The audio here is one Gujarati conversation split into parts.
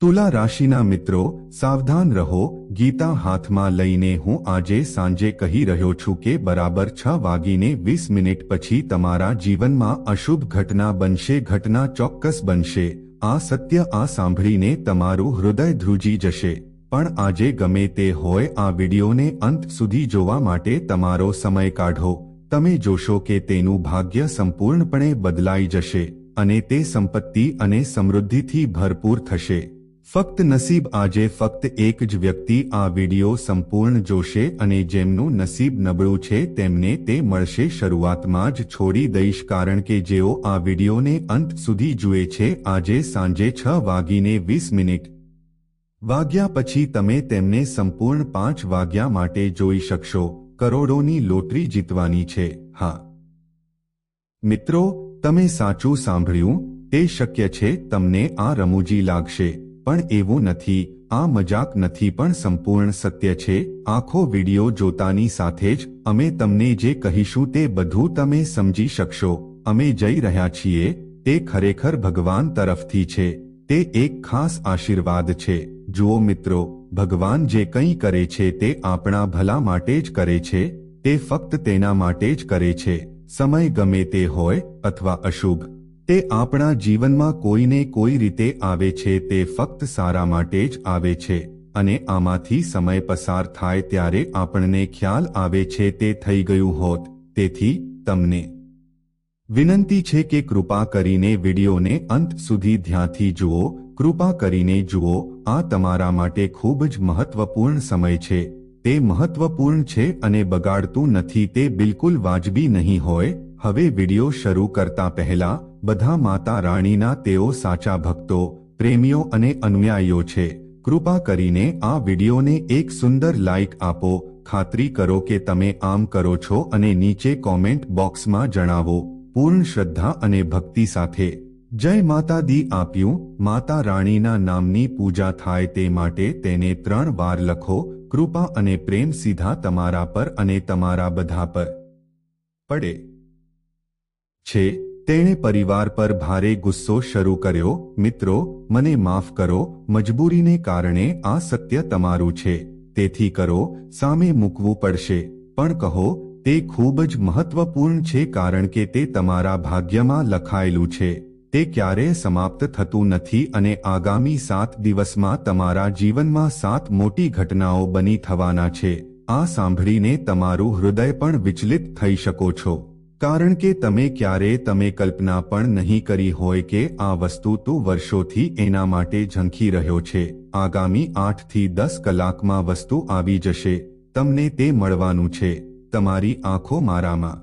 તુલા રાશિના મિત્રો, સાવધાન રહો. ગીતા હાથમાં લઈને હું આજે સાંજે કહી રહ્યો છું કે બરાબર 6:20 પછી તમારા જીવનમાં અશુભ ઘટના બનશે. ઘટના ચોક્કસ બનશે. આ સત્ય સાંભળીને તમારું હૃદય ધ્રુજી જશે. પણ આજે ગમે તે હોય, આ વિડીયોને અંત સુધી જોવા માટે તમારો સમય કાઢો. તમે જોશો કે તેનું ભાગ્ય સંપૂર્ણપણે બદલાઈ જશે અને તે સંપત્તિ અને સમૃદ્ધિથી ભરપૂર થશે. ફક્ત નસીબ. આજે ફક્ત એક જ વ્યક્તિ આ વિડીયો સંપૂર્ણ જોશે અને જેમનું નસીબ નબળું છે તેમને તે મળશે. શરૂઆતમાં જ છોડી દઈશ કારણ કે જેઓ આ વિડીયોને અંત સુધી જુએ છે, આજે સાંજે 6:20 વાગ્યા પછી તમે તેમને સંપૂર્ણ 5 વાગ્યા માટે જોઈ શકશો. કરોડોની લોટરી જીતવાની છે. હા મિત્રો, તમે સાચું સાંભળ્યું. તે શક્ય છે. તમને આ રમૂજી લાગશે, પણ એવું નથી. આ મજાક નથી, પણ સંપૂર્ણ સત્ય છે. આખો વિડિયો જોતાની સાથે જ અમે તમને જે કહીશું તે બધું તમે સમજી શકશો. અમે જઈ રહ્યા છીએ તે ખરેખર ભગવાન તરફથી છે. તે એક ખાસ આશીર્વાદ છે. જુઓ મિત્રો, ભગવાન જે કંઈ કરે છે તે આપણા ભલા માટે જ કરે છે. તે ફક્ત તેના માટે જ કરે છે. સમય ગમે તે હોય અથવા અશુભ, તે આપણા જીવનમાં કોઈને કોઈ રીતે આવે છે. તે ફક્ત સારા માટે જ આવે છે. અને આમાંથી સમય પસાર થાય ત્યારે આપણને ખ્યાલ આવે છે તે થઈ ગયું હોત. તેથી તમને વિનંતી છે કે કૃપા કરીને વિડીયોને અંત સુધી ધ્યાનથી જુઓ. કૃપા કરીને જુઓ. આ તમારા માટે ખૂબ જ મહત્વપૂર્ણ સમય છે. તે મહત્વપૂર્ણ છે અને બગાડતું નથી. તે બિલકુલ વાજબી નહીં હોય. હવે વિડીયો શરૂ કરતા પહેલા બધા માતા રાણીના તેઓ સાચા ભક્તો, પ્રેમીઓ અને અનુયાયીઓ છે. કૃપા કરીને આ વિડીયોને એક સુંદર લાઇક આપો. ખાતરી કરો કે તમે આમ કરો છો અને નીચે કોમેન્ટ બોક્સમાં જણાવો પૂર્ણ શ્રદ્ધા અને ભક્તિ સાથે, જય માતા દી આપ્યું. માતા રાણીના નામની પૂજા થાય તે માટે તેને 3 વાર લખો. કૃપા અને પ્રેમ સીધા તમારા પર અને તમારા બધા પર પડે છે. તેણે પરિવાર પર ભારે ગુસ્સો શરૂ કર્યો. મિત્રો, મને માફ કરો. મજબૂરીને કારણે આ સત્ય તમારું છે. તેથી કરો. સામે મૂકવું પડશે. પણ કહો. તે ખૂબ જ મહત્વપૂર્ણ છે કારણ કે તે તમારા ભાગ્યમાં લખાયેલું છે. તે ક્યારેય સમાપ્ત થતું નથી અને આગામી 7 દિવસમાં તમારા જીવનમાં 7 મોટી ઘટનાઓ બની થવાના છે. આ સાંભળીને તમારું હૃદય પણ વિચલિત થઈ શકો છો. કારણ કે તમે કલ્પના પણ નહીં કરી હોય કે આ વસ્તુ તું વર્ષોથી એના માટે ઝંખી રહ્યો છે. આગામી 8 થી 10 કલાકમાં વસ્તુ આવી જશે. તમને તે મળવાનું છે. તમારી આંખો મારામાં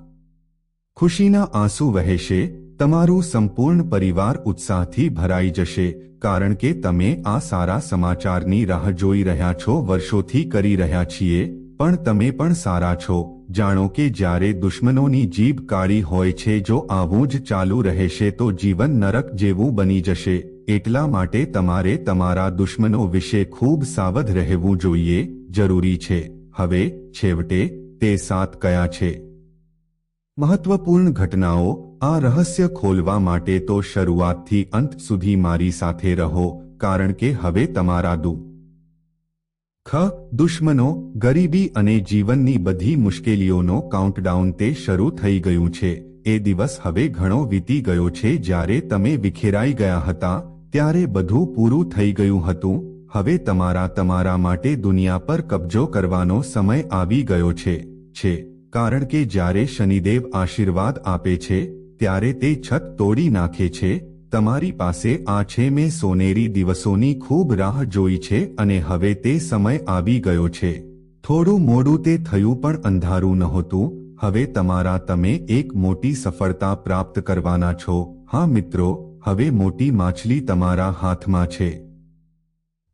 ખુશીના આંસુ વહેશે. તમારું સંપૂર્ણ પરિવાર ઉત્સાહથી ભરાઈ જશે કારણ કે તમે આ સારા સમાચારની રાહ જોઈ રહ્યા છો. વર્ષોથી કરી રહ્યા છીએ, પણ તમે પણ સારા છો. જાણો કે જ્યારે દુશ્મનોની જીભ કાળી હોય છે, જો આવું જ ચાલુ રહેશે તો જીવન નરક જેવું બની જશે. એટલા માટે તમારે તમારા દુશ્મનો વિશે ખૂબ સાવધ રહેવું જોઈએ. જરૂરી છે. હવે છેવટે તે 7 કયા છે મહત્વપૂર્ણ ઘટનાઓ? આ રહસ્ય ખોલવા માટે તો શરૂઆતથી અંત સુધી મારી સાથે રહો કારણ કે હવે તમારા દુશ્મનો, ગરીબી અને જીવનની બધી મુશ્કેલીઓનો કાઉન્ટડાઉન તે શરૂ થઈ ગયું છે. એ દિવસ હવે ઘણો વીતી ગયો છે. જ્યારે તમે વિખેરાઈ ગયા હતા ત્યારે બધું પૂરું થઈ ગયું હતું. હવે તમારા માટે દુનિયા પર કબજો કરવાનો સમય આવી ગયો છે. કારણ કે જ્યારે શનિદેવ આશીર્વાદ આપે છે ત્યારે તે છત તોડી નાખે છે. તમારી પાસે આ છે. મેં સોનેરી દિવસોની ખૂબ રાહ જોઈ છે અને હવે તે સમય આવી ગયો છે. થોડું મોડું તે થયું પણ અંધારું નહોતું. હવે તમે એક મોટી સફળતા પ્રાપ્ત કરવાના છો. હા મિત્રો, હવે મોટી માછલી તમારા હાથમાં છે.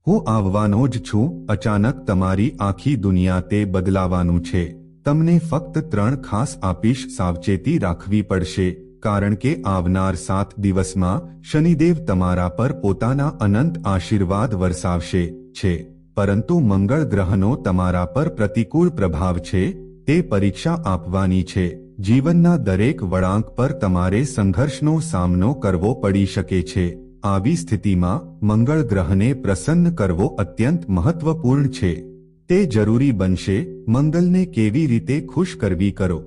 હું આવવાનો જ છું. અચાનક તમારી આખી દુનિયા તે બદલાવાનું છે. તમને ફક્ત 3 ખાસ આપીશ. સાવચેતી રાખવી પડશે કારણ કે આવનાર 7 દિવસમાં શનિદેવ તમારા પર પોતાના અનંત આશીર્વાદ વરસાવશે છે. પરંતુ મંગળ ગ્રહનો તમારા પર પ્રતિકૂળ પ્રભાવ છે. તે પરીક્ષા આપવાની છે. જીવનના દરેક વળાંક પર તમારે સંઘર્ષનો સામનો કરવો પડી શકે છે. આવી સ્થિતિમાં મંગળ ગ્રહને પ્રસન્ન કરવો અત્યંત મહત્વપૂર્ણ છે. તે જરૂરી બનશે. મંગલને કેવી રીતે ખુશ કરવી કરો.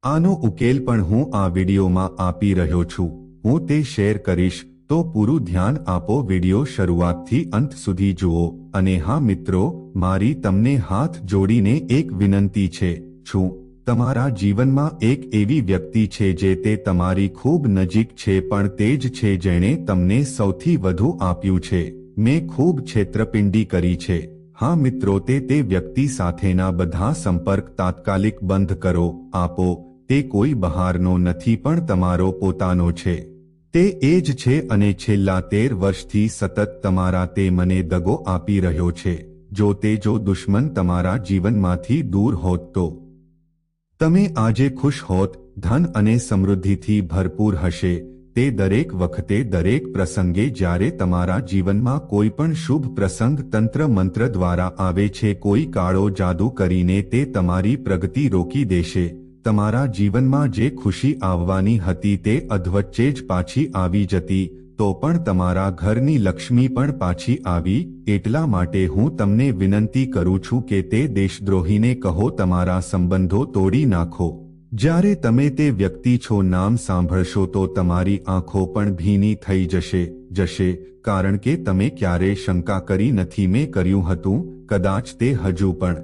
આનો ઉકેલ પણ હું આ વિડીયોમાં આપી રહ્યો છું. હું તે શેર કરીશ, તો પૂરું ધ્યાન આપો. વિડીયો શરૂઆતથી અંત સુધી જુઓ. અને હા મિત્રો, મારી તમને હાથ જોડીને એક વિનંતી છે. તમારા જીવનમાં એક એવી વ્યક્તિ છે જે તે તમારી ખૂબ નજીક છે, પણ તે જ છે જેણે તમને સૌથી વધુ આપ્યું છે. મેં ખૂબ છેતરપિંડી કરી છે. હા મિત્રો, તે વ્યક્તિ સાથેના બધા સંપર્ક તાત્કાલિક બંધ કરો. આપો. તે કોઈ બહારનો નથી પણ તમારો પોતાનો છે. તે એ જ છે અને છેલ્લા 13 વર્ષથી સતત તમારા તે મને દગો આપી રહ્યો છે. જો દુશ્મન તમારા જીવનમાંથી દૂર હોત તો તમે આજે ખુશ હોત, ધન અને સમૃદ્ધિથી ભરપૂર હશે. તે દરેક વખતે, દરેક પ્રસંગે જ્યારે તમારા જીવનમાં કોઈ પણ શુભ પ્રસંગ તંત્ર મંત્ર દ્વારા આવે છે, કોઈ કાળો જાદુ કરીને તે તમારી પ્રગતિ રોકી દેશે. તમારા જીવનમાં જે ખુશી આવવાની હતી તે અધવચ્ચે જ પાછી આવી જતી, તો પણ તમારા ઘરની લક્ષ્મી પણ પાછી આવી. એટલા માટે હું તમને વિનંતી કરું છું કે તે દેશદ્રોહીને કહો તમારા સંબંધો તોડી નાખો. જ્યારે તમે તે વ્યક્તિ છો નામ સાંભળશો તો તમારી આંખો પણ ભીની થઈ જશે, કારણ કે તમે ક્યારેય શંકા કરી નથી. મેં કર્યું હતું, કદાચ તે હજુ પણ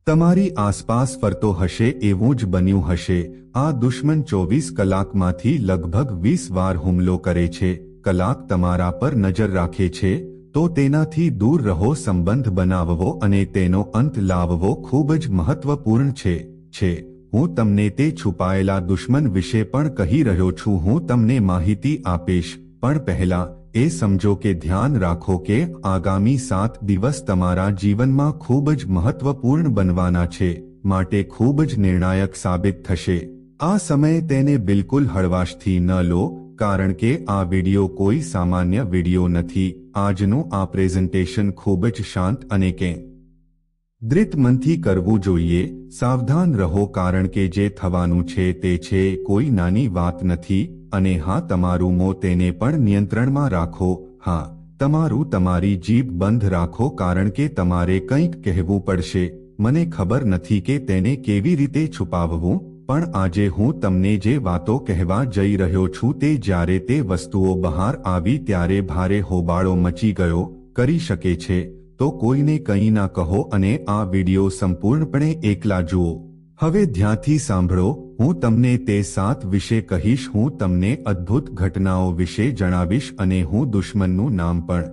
તમારી આસપાસ ફરતો હશે. એવું જ બન્યું હશે. આ દુશ્મન 24 કલાકમાંથી લગભગ 20 વાર હુમલો કરે છે. કલાક તમારા પર નજર રાખે છે, તો તેનાથી દૂર રહો. સંબંધ બનાવવો અને તેનો અંત લાવવો ખૂબ જ મહત્વપૂર્ણ છે. હું તમને તે છુપાયેલા દુશ્મન વિશે પણ કહી રહ્યો છું. હું તમને માહિતી આપીશ, પણ પહેલા એ સમજો કે ધ્યાન રાખો કે આગામી 7 દિવસ તમારા જીવનમાં ખૂબ જ મહત્વપૂર્ણ બનવાના છે, માટે ખૂબ જ નિર્ણાયક સાબિત થશે. આ સમયે તેને બિલકુલ હળવાશથી ન લો, કારણ કે આ વિડિયો કોઈ સામાન્ય વિડિયો નથી. આજનું આ પ્રેઝન્ટેશન ખૂબ જ શાંત અને કેન્દ્રિત મનથી કરવું જોઈએ. સાવધાન રહો, કારણ કે જે થવાનું છે તે છે, કોઈ નાની વાત નથી. અને હા, તમારું મોં તેને પણ નિયંત્રણમાં રાખો. હા, તમારી જીભ બંધ રાખો, કારણ કે તમારે કંઈક કહેવું પડશે. મને ખબર નથી કે તેને કેવી રીતે છુપાવવું, પણ આજે હું તમને જે વાતો કહેવા જઈ રહ્યો છું તે જ્યારે તે વસ્તુઓ બહાર આવી ત્યારે ભારે હોબાળો મચી ગયો. કરી શકે છે તો કોઈને કંઈ ના કહો અને આ વિડિયો સંપૂર્ણપણે એકલા જુઓ. હવે ધ્યાનથી સાંભળો. હું તમને તે 7 વિશે કહીશ. હું તમને અદ્ભુત ઘટનાઓ વિશે જણાવીશ અને હું દુશ્મનનું નામ પણ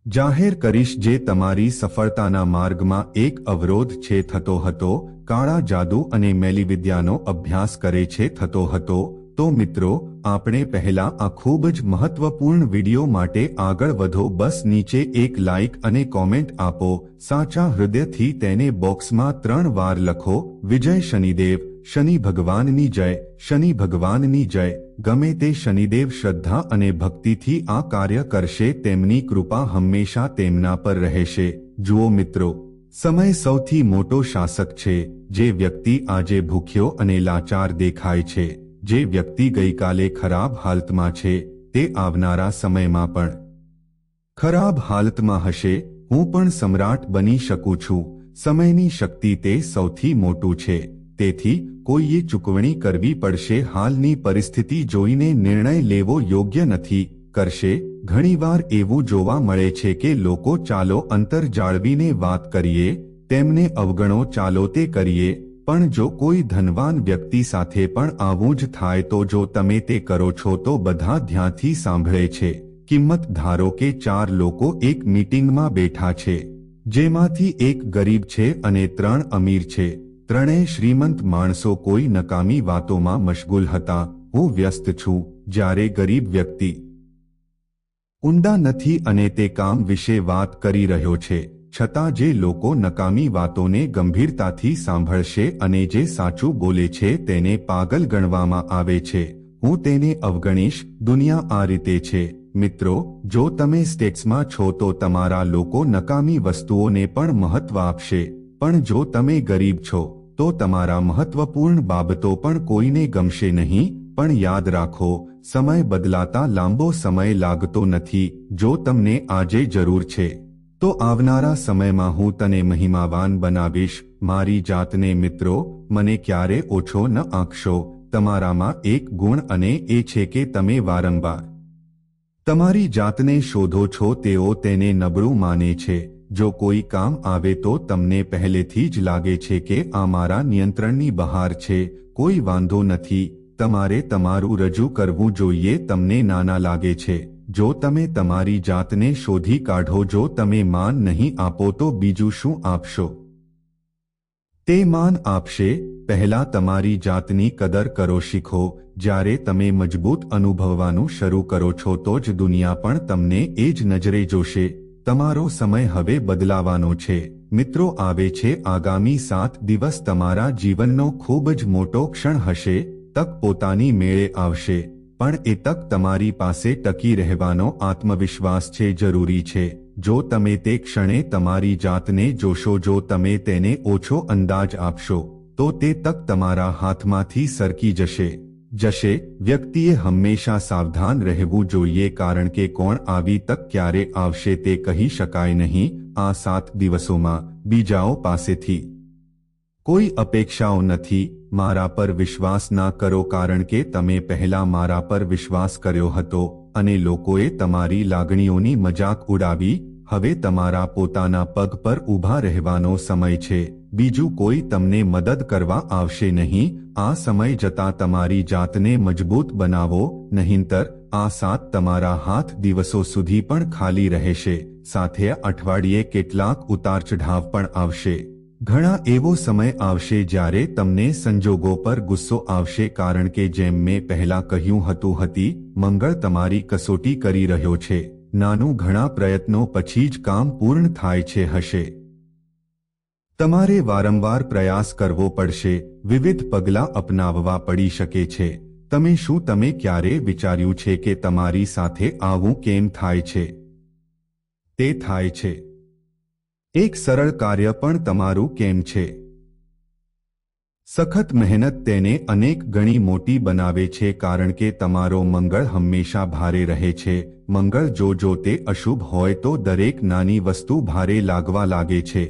જાહેર કરીશ જે તમારી સફળતાના માર્ગમાં એક અવરોધ છે થતો હતો. કાળા જાદુ અને મેલીવિદ્યાનો અભ્યાસ કરે છે થતો હતો. તો મિત્રો, આપણે પહેલા આ ખૂબ જ મહત્વપૂર્ણ વિડિયો માટે આગળ વધો. બસ નીચે એક લાઇક અને કોમેન્ટ આપો. સાચા હૃદયથી તેને બોક્સમાં 3 વાર લખો. વિજય શનિદેવ. શનિ ભગવાનની જય. શનિ ભગવાનની જય. ગમે તે શનિદેવ શ્રદ્ધા અને ભક્તિથી આ કાર્ય કરશે, તેમની કૃપા હંમેશા તેમના પર રહેશે. જુઓ મિત્રો, સમય સૌથી મોટો શાસક છે. જે વ્યક્તિ આજે ભૂખ્યો અને લાચાર દેખાય છે, જે વ્યક્તિ ગઈકાલે ખરાબ હાલતમાં છે, તે આવનારા સમયમાં પણ ખરાબ હાલતમાં હશે. હું પણ સમ્રાટ બની શકું છું. સમયની શક્તિ તે સૌથી મોટું છે. તેથી કોઈએ ચૂકવણી કરવી પડશે. હાલની પરિસ્થિતિ જોઈને નિર્ણય લેવો યોગ્ય નથી. કરશે. ઘણીવાર એવું જોવા મળે છે કે લોકો ચાલો અંતર જાળવીને વાત કરીએ, તેમને અવગણો, ચાલો તે કરીએ. પણ જો કોઈ ધનવાન વ્યક્તિ સાથે પણ આવું જ થાય તો જો તમે તે કરો છો તો બધા ધ્યાનથી સાંભળે છે. કિંમત ધારો કે 4 લોકો એક મીટિંગમાં બેઠા છે, જેમાંથી એક ગરીબ છે અને 3 અમીર છે. ત્રણેય શ્રીમંત માણસો કોઈ નકામી વાતોમાં મશગુલ હતા. હું વ્યસ્ત છું. જ્યારે ગરીબ વ્યક્તિ ઊંડા નથી અને તે કામ વિશે વાત કરી રહ્યો છે, છતાં જે લોકો નકામી વાતોને ગંભીરતાથી સાંભળશે અને જે સાચું બોલે છે તેને પાગલ ગણવામાં આવે છે. હું તેને અવગણીશ. દુનિયા આ રીતે છે. મિત્રો, જો તમે સ્ટેટ્સમાં છો તો તમારા લોકો નકામી વસ્તુઓને પણ મહત્વ આપશે, પણ જો તમે ગરીબ છો તો તમારા મહત્વપૂર્ણ બાબતો પણ કોઈને ગમશે નહીં. પણ યાદ રાખો, સમય બદલાતા લાંબો સમય લાગતો નથી. જો તમને આજે જરૂર છે તો આવનારા સમયમાં હું તને મહિમાવાન બનાવીશ. મારી જાતને મિત્રો, મને ક્યારે ઓછો ન આંકશો. તમારામાં એક ગુણ અને એ છે કે તમે વારંવાર તમારી જાતને શોધો છો. તેઓ તેને નબળું માને છે. જો કોઈ કામ આવે તો તમને પહેલેથી જ લાગે છે કે આ મારા નિયંત્રણની બહાર છે. કોઈ વાંધો નથી. તમારે તમારું રજૂ કરવું જોઈએ. તમને નાના લાગે છે. જો તમે તમારી જાતને શોધી કાઢો, જો તમે માન નહીં આપો તો બીજું શું આપશો? તે માન આપશે. પહેલા તમારી જાતની કદર કરો શીખો. જ્યારે તમે મજબૂત અનુભવવાનું શરૂ કરો છો તો જ દુનિયા પણ તમને એ જ નજરે જોશે. તમારો સમય હવે બદલાવાનો છે. મિત્રો, આવે છે આગામી 7 દિવસ તમારા જીવનનો ખૂબ જ મોટો ક્ષણ હશે. તક પોતાની મેળે આવશે, પણ એ તક તમારી પાસે ટકી રહેવાનો આત્મવિશ્વાસ છે જરૂરી છે. જો તમે તે ક્ષણે તમારી જાતને જોશો, જો તમે તેને ઓછો અંદાજ આપશો, તો તે તક તમારા હાથમાંથી સરકી જશે. વ્યક્તિએ હંમેશા સાવધાન રહેવું જોઈએ, કારણ કે કોણ આવી તક ક્યારે આવશે તે કહી શકાય નહીં. આ 7 દિવસોમાં બીજાઓ પાસેથી કોઈ અપેક્ષાઓ નથી. મારા પર વિશ્વાસ ના કરો, કારણ કે તમે પહેલા મારા પર વિશ્વાસ કર્યો હતો અને લોકોએ તમારી લાગણીઓની મજાક ઉડાવી. હવે તમારા પોતાના પગ પર ઊભા રહેવાનો સમય છે. બીજું કોઈ તમને મદદ કરવા આવશે નહીં. આ સમય જતાં તમારી જાતને મજબૂત બનાવો, નહીંતર આ 7 તમારા હાથ દિવસો સુધી પણ ખાલી રહેશે. સાથે અઠવાડિયે કેટલાક ઉતાર ચઢાવ પણ આવશે. ઘણા એવો સમય આવશે જ્યારે તમને સંજોગો પર ગુસ્સો આવશે, કારણ કે જેમ મેં પહેલા કહ્યું હતું, મંગળ તમારી કસોટી કરી રહ્યો છે. નાનું ઘણા પ્રયત્નો પછી જ કામ પૂર્ણ થાય છે. હશે તમારે વારંવાર પ્રયાસ કરવો પડશે. વિવિધ પગલાં અપનાવવા પડી શકે છે. તમે ક્યારે વિચાર્યું છે કે તમારી સાથે આવું કેમ થાય છે? તે થાય છે. એક સરળ કાર્ય પણ તમારું કેમ છે. સખત મહેનત તેને અનેક ગણી મોટી બનાવે છે, કારણ કે તમારો મંગળ હંમેશા ભારે રહે છે. મંગળ જો તે અશુભ હોય તો દરેક નાની વસ્તુ ભારે લાગવા લાગે છે.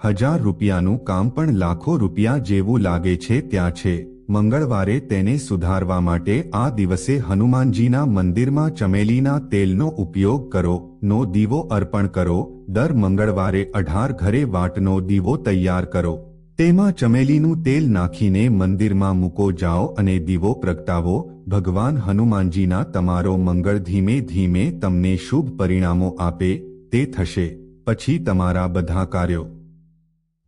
1000 રૂપિયાનું કામ પણ લાખો રૂપિયા જેવું લાગે છે. ત્યાં છે. મંગળવારે તેને સુધારવા માટે આ દિવસે હનુમાનજીના મંદિરમાં ચમેલીના તેલનો ઉપયોગ કરો. નો દીવો અર્પણ કરો. દર મંગળવારે 18 ઘરે વાટનો દીવો તૈયાર કરો. તેમાં ચમેલીનું તેલ નાખીને મંદિરમાં મૂકો જાઓ અને દીવો પ્રગટાવો. ભગવાન હનુમાનજીના તમારો મંગળ ધીમે ધીમે તમને શુભ પરિણામો આપે તે થશે. પછી તમારા બધા કાર્યો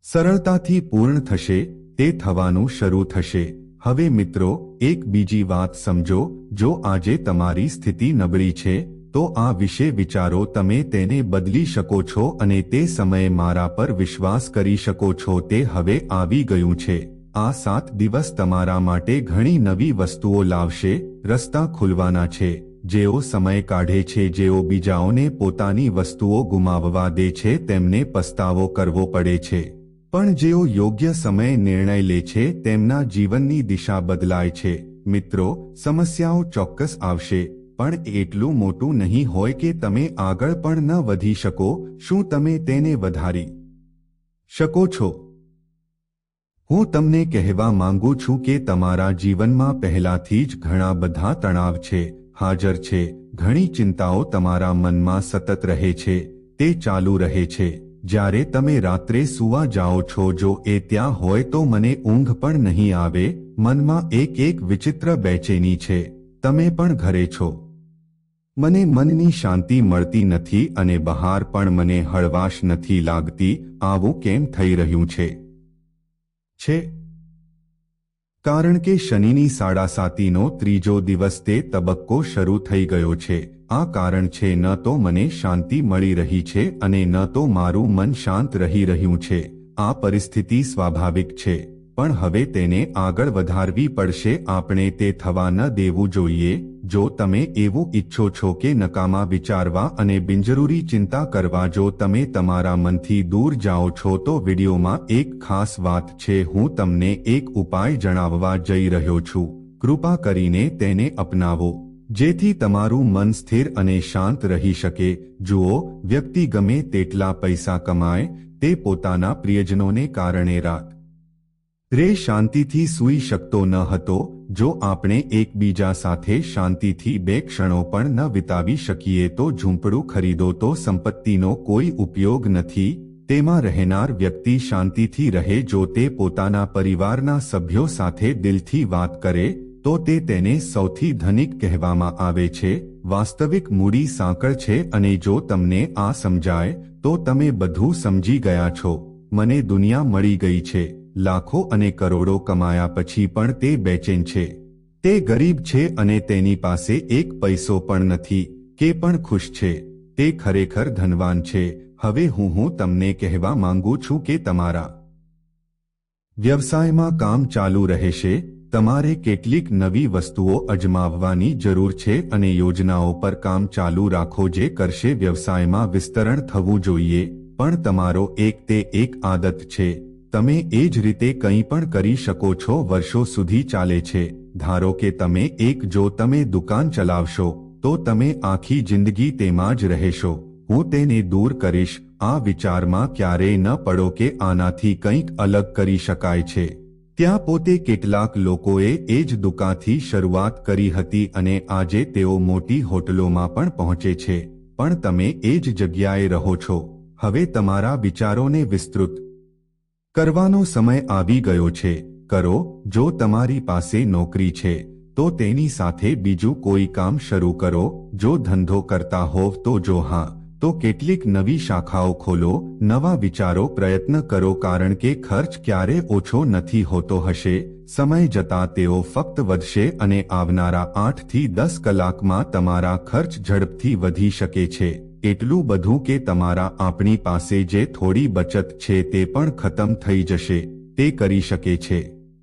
સરળતાથી પૂર્ણ થશે. તે થવાનું શરૂ થશે. હવે મિત્રો, એક બીજી વાત સમજો. જો આજે તમારી સ્થિતિ નબળી છે તો આ વિશે વિચારો. તમે તેને બદલી શકો છો અને તે સમયે મારા પર વિશ્વાસ કરી શકો છો. તે હવે આવી ગયું છે. આ 7 દિવસ તમારા માટે ઘણી નવી વસ્તુઓ લાવશે. રસ્તા ખુલવાના છે. જેઓ સમય કાઢે છે, જેઓ બીજાઓને પોતાની વસ્તુઓ ગુમાવવા દે છે, તેમને પસ્તાવો કરવો પડે છે. પણ જેઓ યોગ્ય સમયે નિર્ણય લે છે, તેમના જીવનની દિશા બદલાય છે. મિત્રો, સમસ્યાઓ ચોક્કસ આવશે, પણ એટલું મોટું નહીં હોય કે તમે આગળ પણ ન વધી શકો. શું તમે તેને વધારી શકો છો? હું તમને કહેવા માંગુ છું કે તમારા જીવનમાં પહેલાથી જ ઘણા બધા તણાવ છે, હાજર છે. ઘણી ચિંતાઓ તમારા મનમાં સતત રહે છે. તે ચાલુ રહે છે. જ્યારે તમે રાત્રે સૂવા જાઓ છો, જો એ ત્યાં હોય તો મને ઊંઘ પણ નહીં આવે. મનમાં એક વિચિત્ર બેચેની છે. તમે પણ ઘરે છો. મને મનની શાંતિ મળતી નથી અને બહાર પણ મને હળવાશ નથી લાગતી. આવું કેમ થઈ રહ્યું છે? કારણ કે શનિની 7.5નો ત્રીજો દિવસ, તે તબક્કો શરૂ થઈ ગયો છે. આ કારણ છે. ન તો મને શાંતિ મળી રહી છે અને ન તો મારું મન શાંત રહી રહ્યું છે. આ પરિસ્થિતિ સ્વાભાવિક છે, પણ હવે તેને આગળ વધારવી પડશે. આપણે તે થવા ન દેવું જોઈએ. જો તમે એવું ઈચ્છો છો કે નકામા વિચારવા અને બિનજરૂરી ચિંતા કરવા, જો તમે તમારા મનથી દૂર જાઓ છો, તો વિડીયોમાં એક ખાસ વાત છે. હું તમને એક ઉપાય જણાવવા જઈ રહ્યો છું. કૃપા કરીને તેને અપનાવો, જેથી તમારું મન સ્થિર અને શાંત રહી શકે. જુઓ, વ્યક્તિ ગમે તેટલા પૈસા કમાય, તે પોતાના પ્રિયજનોને કારણે રાત્રે શાંતિથી સૂઈ શકતો ન હતો. જો આપણે એકબીજા સાથે શાંતિથી 2 ક્ષણો પણ ન વિતાવી શકીએ તો ઝૂંપડું ખરીદો તો સંપત્તિનો કોઈ ઉપયોગ નથી. તેમાં રહેનાર વ્યક્તિ શાંતિથી રહે. જો તે પોતાના પરિવારના સભ્યો સાથે દિલથી વાત કરે તો તેને સૌથી ધનિક કહેવામાં આવે છે. વાસ્તવિક મૂડી સાંકળ છે, અને જો તમને આ સમજાય તો તમે બધું સમજી ગયા છો. મને દુનિયા મળી ગઈ છે. લાખો અને કરોડો કમાયા પછી પણ તે બેચેન છે. તે ગરીબ છે અને તેની પાસે 1 પૈસો પણ નથી, કે પણ ખુશ છે. તે ખરેખર ધનવાન છે. હવે હું તમને કહેવા માંગુ છું કે તમારા વ્યવસાયમાં કામ ચાલુ રહેશે. તમારે કેટલીક નવી વસ્તુઓ અજમાવવાની જરૂર છે અને યોજનાઓ પર કામ ચાલુ રાખો જે કરશે વ્યવસાયમાં વિસ્તરણ થવું જોઈએ. પણ તમારો એક આદત છે. તમે એ જ રીતે કંઈ પણ કરી શકો છો. વર્ષો સુધી ચાલે છે. ધારો કે જો તમે દુકાન ચલાવશો તો તમે આખી જિંદગી તેમાં જ રહેશો. હું તેને દૂર કરીશ. આ વિચારમાં ક્યારેય ન પડો કે આનાથી કંઈક અલગ કરી શકાય છે. ત્યાં પોતે કેટલાક લોકોએ એ જ દુકાનથી શરૂઆત કરી હતી અને આજે તેઓ મોટી હોટલોમાં પણ પહોંચે છે. પણ તમે એ જ જગ્યાએ રહો છો. હવે તમારા વિચારોને વિસ્તૃત કરવાનો સમય આવી ગયો છે. કરો. જો તમારી પાસે નોકરી છે તો તેની સાથે બીજું કોઈ કામ શરૂ કરો. જો ધંધો કરતા હોવ તો જો હા, તો કેટલીક નવી શાખાઓ ખોલો. નવા વિચારો પ્રયત્ન કરો, કારણ કે ખર્ચ ક્યારે ઓછો નથી હોતો. હશે સમય જતાં તેઓ ફક્ત વધશે અને આવનારા 8 થી 10 કલાકમાં તમારા ખર્ચ ઝડપથી વધી શકે છે. એટલું બધું કે આપણી પાસે જે થોડી બચત છે તે પણ ખતમ થઈ જશે. તે કરી શકે છે.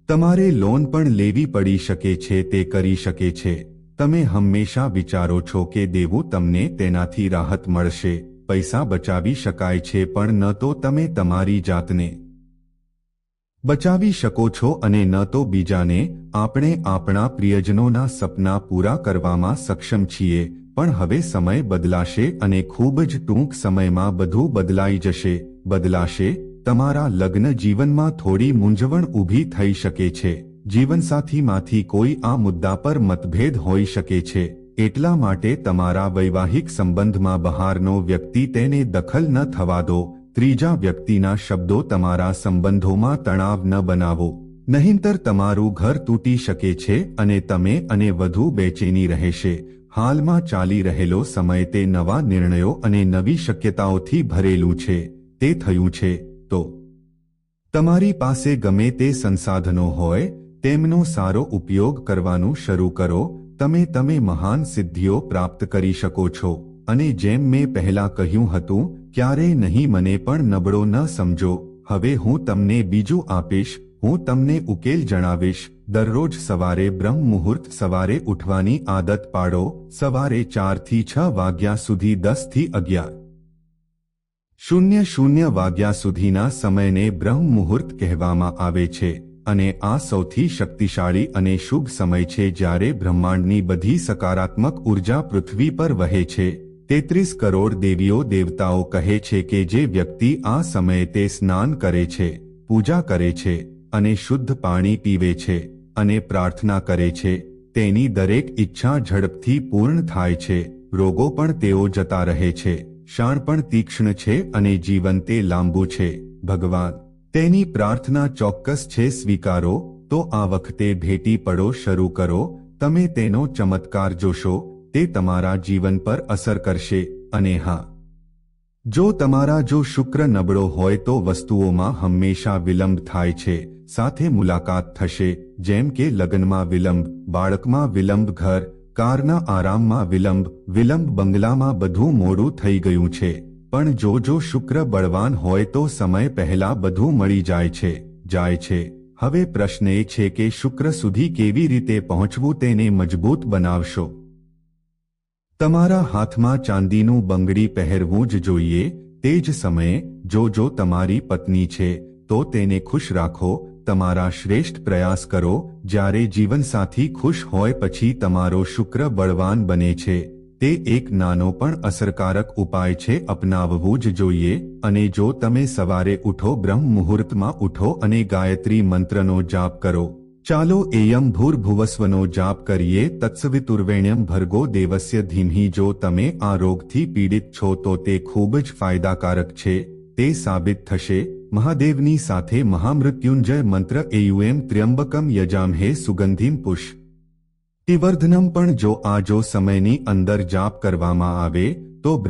તમારે લોન પણ લેવી પડી શકે છે. તે કરી શકે છે. તમે હંમેશા વિચારો છો કે દેવું તમને તેનાથી રાહત મળશે. પૈસા બચાવી શકાય છે, પણ ન તો તમે તમારી જાતને બચાવી શકો છો અને ન તો બીજાને. આપણે આપણા પ્રિયજનોના સપના પૂરા કરવામાં સક્ષમ છીએ, પણ હવે સમય બદલાશે અને ખૂબ જ ટૂંક સમયમાં બધું બદલાઈ જશે. બદલાશે. તમારા લગ્ન જીવનમાં થોડી મૂંઝવણ ઊભી થઈ શકે છે. જીવનસાથીમાંથી કોઈ આ મુદ્દા પર મતભેદ હોઈ શકે છે. એટલા માટે તમારા વૈવાહિક સંબંધમાં બહારનો વ્યક્તિ તેને દખલ ન થવા દો. ત્રીજા વ્યક્તિના શબ્દો તમારા સંબંધોમાં તણાવ ન બનાવો, નહીંતર તમારું ઘર તૂટી શકે છે અને તમે વધુ બેચેની રહેશે. હાલમાં ચાલી રહેલો સમય તે નવા નિર્ણયો અને નવી શક્યતાઓથી ભરેલું છે. તે થયું છે તો તમારી પાસે ગમે તે સંસાધનો હોય તેમનો સારો ઉપયોગ કરવાનું શરૂ કરો. તમે મહાન સિદ્ધિઓ પ્રાપ્ત કરી શકો છો. અને જેમ મેં પહેલા કહ્યું હતું, ક્યારેય નહીં મને પણ નબળો ન સમજો. હવે હું તમને બીજું આપીશ. હું તમને ઉકેલ જણાવીશ. દરરોજ સવારે બ્રહ્મ મુહૂર્ત સવારે ઉઠવાની આદત પાડો. સવારે 4 થી 6 વાગ્યા સુધી 10 થી 11:00 વાગ્યા સુધીના સમયને બ્રહ્મ મુહૂર્ત કહેવામાં આવે છે. અને આ સૌથી શક્તિશાળી અને શુભ સમય છે જ્યારે બ્રહ્માંડની બધી સકારાત્મક ઉર્જા પૃથ્વી પર વહે છે. 33 કરોડ દેવીઓ દેવતાઓ કહે છે કે જે વ્યક્તિ આ સમયે તે સ્નાન કરે છે, પૂજા કરે છે અને શુદ્ધ પાણી પીવે છે અને પ્રાર્થના કરે છે, તેની દરેક ઈચ્છા ઝડપથી પૂર્ણ થાય છે. રોગો પણ તેઓ જતા રહે છે. શાણ પણ તીક્ષ્ણ છે અને જીવન તે લાંબુ છે. ભગવાન તેની પ્રાર્થના ચોક્કસ છે. સ્વીકારો. તો આ વખતે ભેટી પડો શરૂ કરો. તમે તેનો ચમત્કાર જોશો. તે તમારા જીવન પર અસર કરશે. અને હા, જો શુક્ર નબળો હોય તો વસ્તુઓમાં હંમેશા વિલંબ થાય છે. સાથે મુલાકાત થશે, જેમ કે લગ્નમાં વિલંબ, બાળકમાં વિલંબ, ઘર કારના આરામમાં વિલંબ બંગલામાં બધું મોડું થઈ ગયું છે. પણ જો શુક્ર બળવાન હોય તો સમય પહેલા બધું મળી જાય છે. હવે પ્રશ્ન એ છે કે શુક્ર સુધી કેવી રીતે પહોંચવું, તેને મજબૂત બનાવશો. તમારા હાથમાં ચાંદીનું બંગડી પહેરવું જ જોઈએ. તે જ સમયે જો તમારી પત્ની છે તો તેને ખુશ રાખો. તમારા શ્રેષ્ઠ પ્રયાસ કરો. જ્યારે જીવનસાથી ખુશ હોય પછી તમારો શુક્ર બળવાન બને છે. તે એક નાનો પણ અસરકારક ઉપાય છે, અપનાવવું જ જોઈએ. અને જો તમે સવારે ઉઠો, બ્રહ્મ મુહૂર્તમાં ઉઠો અને ગાયત્રી મંત્રનો જાપ કરો. ચાલો એયમ ભૂર્ભુવસ્વનો જાપ કરીએ. તત્સવિતુર્વેણ્યમ ભર્ગો દેવસ્ય ધીમહિ. જો તમે આ રોગથી પીડિત છો તો તે ખૂબ જ ફાયદાકારક છે. તે સાબિત થશે. મહાદેવની સાથે મહામૃત્યુંજય મંત્ર એયુએમ ત્ર્યંબકમ યજામહે સુગંધિમ પુષ્ટિવર્ધનમ પણ જો સમયની અંદર જાપ કરવામાં આવે તો